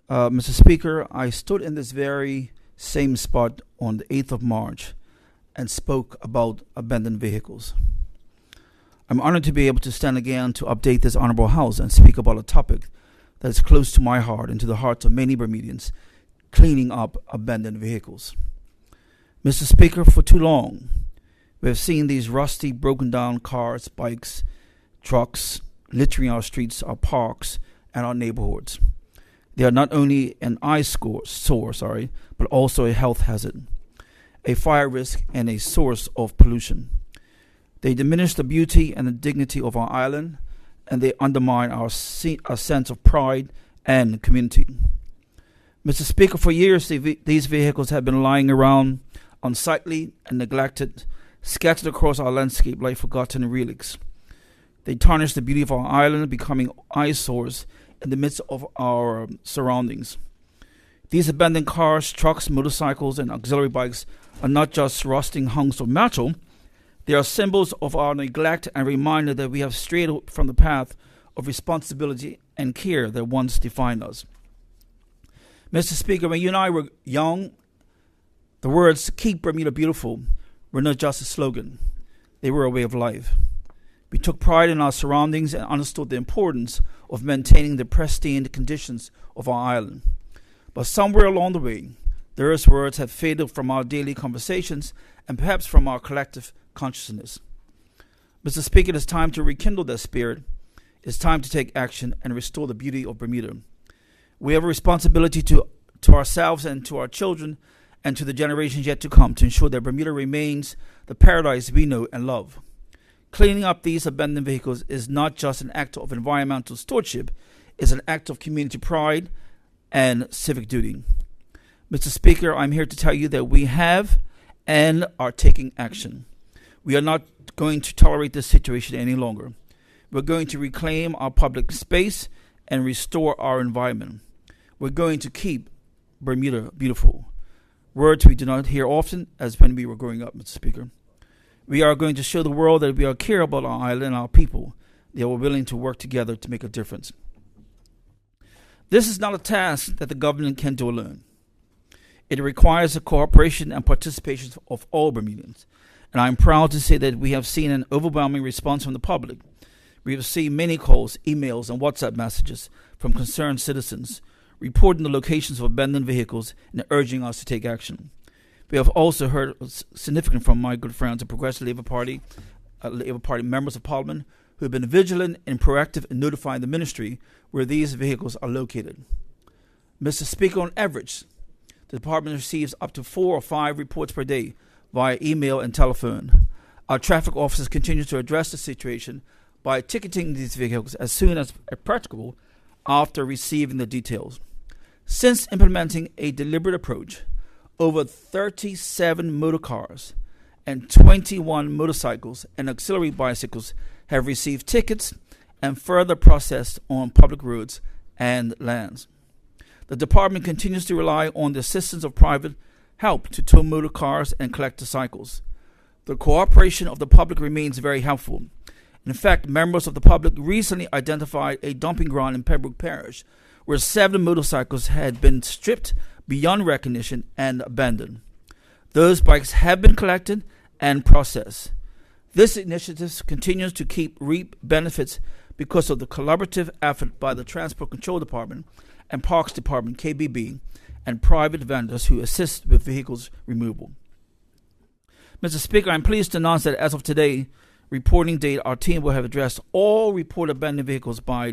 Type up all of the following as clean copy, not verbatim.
Mr. Speaker, I stood in this very same spot on the 8th of March and spoke about abandoned vehicles. I'm honored to be able to stand again to update this honorable House and speak about a topic that is close to my heart and to the hearts of many Bermudians: cleaning up abandoned vehicles. Mr. Speaker, for too long, we have seen these rusty, broken down cars, bikes, trucks littering our streets, our parks, and our neighborhoods. They are not only an eyesore, but also a health hazard, a fire risk, and a source of pollution. They diminish the beauty and the dignity of our island, and they undermine our sense of pride and community. Mr. Speaker, for years these vehicles have been lying around unsightly and neglected, scattered across our landscape like forgotten relics. They tarnish the beauty of our island, becoming eyesores in the midst of our surroundings. These abandoned cars, trucks, motorcycles, and auxiliary bikes are not just rusting hunks of metal. They are symbols of our neglect and reminder that we have strayed from the path of responsibility and care that once defined us. Mr. Speaker, when you and I were young, the words "Keep Bermuda Beautiful" were not just a slogan. They were a way of life. We took pride in our surroundings and understood the importance of maintaining the pristine conditions of our island. But somewhere along the way, those words have faded from our daily conversations and perhaps from our collective consciousness. Mr. Speaker, it is time to rekindle that spirit. It's time to take action and restore the beauty of Bermuda. We have a responsibility to ourselves and to our children and to the generations yet to come to ensure that Bermuda remains the paradise we know and love. Cleaning up these abandoned vehicles is not just an act of environmental stewardship, it's an act of community pride and civic duty. Mr. Speaker, I'm here to tell you that we have and are taking action. We are not going to tolerate this situation any longer. We're going to reclaim our public space and restore our environment. We're going to keep Bermuda beautiful. Words we do not hear often as when we were growing up, Mr. Speaker. We are going to show the world that we care about our island and our people, that we're willing to work together to make a difference. This is not a task that the government can do alone. It requires the cooperation and participation of all Bermudians. And I'm proud to say that we have seen an overwhelming response from the public. We have received many calls, emails, and WhatsApp messages from concerned citizens reporting the locations of abandoned vehicles and urging us to take action. We have also heard significant from my good friends, the Progressive Labour Party members of Parliament, who have been vigilant and proactive in notifying the ministry where these vehicles are located. Mr. Speaker, on average, the department receives up to 4 or 5 reports per day via email and telephone. Our traffic officers continue to address the situation by ticketing these vehicles as soon as practicable after receiving the details. Since implementing a deliberate approach, over 37 motor cars and 21 motorcycles and auxiliary bicycles have received tickets and further processed on public roads and lands. The department continues to rely on the assistance of private help to tow motor cars and collector cycles. The cooperation of the public remains very helpful. In fact, members of the public recently identified a dumping ground in Pembroke Parish where 7 motorcycles had been stripped beyond recognition and abandoned. Those bikes have been collected and processed. This initiative continues to reap benefits because of the collaborative effort by the Transport Control Department and Parks Department, KBB, and private vendors who assist with vehicles removal. Mr. Speaker, I'm pleased to announce that as of today, reporting date, our team will have addressed all reported abandoned vehicles by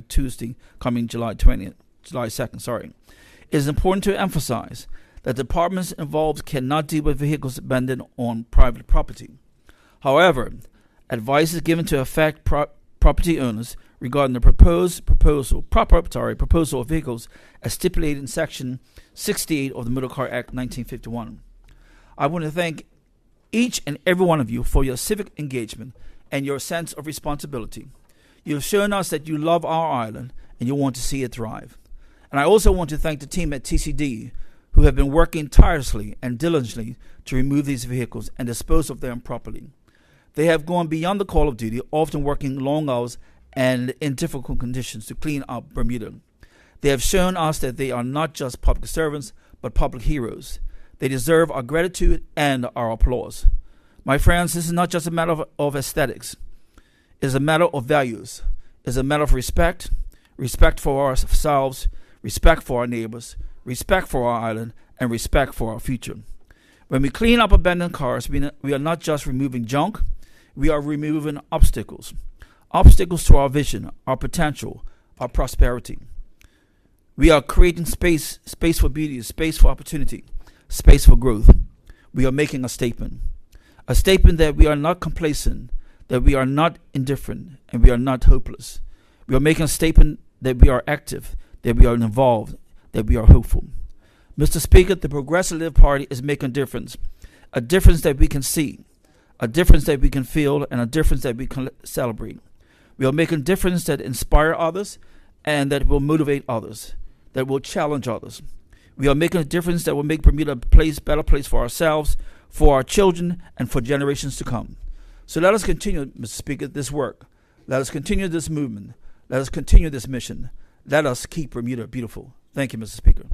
Tuesday, coming July 2nd. It is important to emphasize that departments involved cannot deal with vehicles abandoned on private property. However, advice is given to affect property owners regarding the proposal of vehicles as stipulated in Section 68 of the Motor Car Act 1951. I want to thank each and every one of you for your civic engagement and your sense of responsibility. You have shown us that you love our island and you want to see it thrive. And I also want to thank the team at TCD who have been working tirelessly and diligently to remove these vehicles and dispose of them properly. They have gone beyond the call of duty, often working long hours and in difficult conditions to clean up Bermuda. They have shown us that they are not just public servants, but public heroes. They deserve our gratitude and our applause. My friends, this is not just a matter of aesthetics. It is a matter of values. It is a matter of respect, respect for ourselves, respect for our neighbors, respect for our island, and respect for our future. When we clean up abandoned cars, we are not just removing junk, we are removing obstacles. Obstacles to our vision, our potential, our prosperity. We are creating space for beauty, space for opportunity, space for growth. We are making a statement that we are not complacent, that we are not indifferent, and we are not hopeless. We are making a statement that we are active, that we are involved, that we are hopeful. Mr. Speaker, the Progressive Party is making a difference that we can see, a difference that we can feel, and a difference that we can celebrate. We are making a difference that inspire others and that will motivate others, that will challenge others. We are making a difference that will make Bermuda a better place for ourselves, for our children, and for generations to come. So let us continue, Mr. Speaker, this work. Let us continue this movement. Let us continue this mission. Let us keep Bermuda beautiful. Thank you, Mr. Speaker.